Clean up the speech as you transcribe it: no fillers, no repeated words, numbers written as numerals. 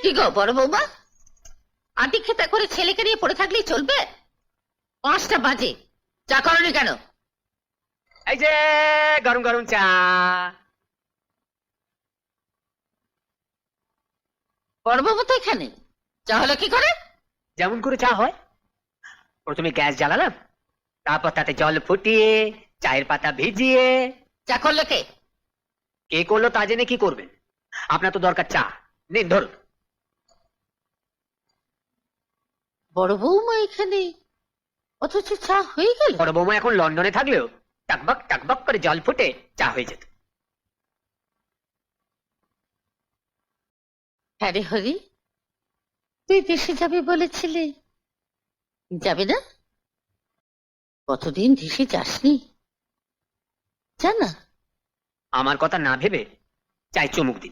কি গো বড় বৌমা, আটি খেতা করে ছেলেকে নিয়ে পড়ে থাকলেই চলবে? 5টা বাজে, চা করনি কেন? এই যে গরম গরম চা। বড় বৌমা তো এখানে, চা হলো কি করে? যেমন করে চা হয়, প্রথমে গ্যাস জ্বালালাম, তারপর তাতে জল ফুটিয়ে চায়ের পাতা ভিজিয়ে। চা করলো কে? কে করলো তা জেনে কি করবেন? আপনার তো দরকার চা, নিন ধরুন। বড় বৌমা এখানে, অথচ চা হয়ে গেল? বড় বৌমা এখন লন্ডনে থাকলেও টাকবক টাকবক করে জল ফুটে চা হয়ে যেত। হ্যাঁ রে হরি, তুই দেশে যাবে বলেছিলি, যাবে না? কতদিন দেশে যাসনি, জানা? আমার কথা না ভেবে চাই চুমুক দিন।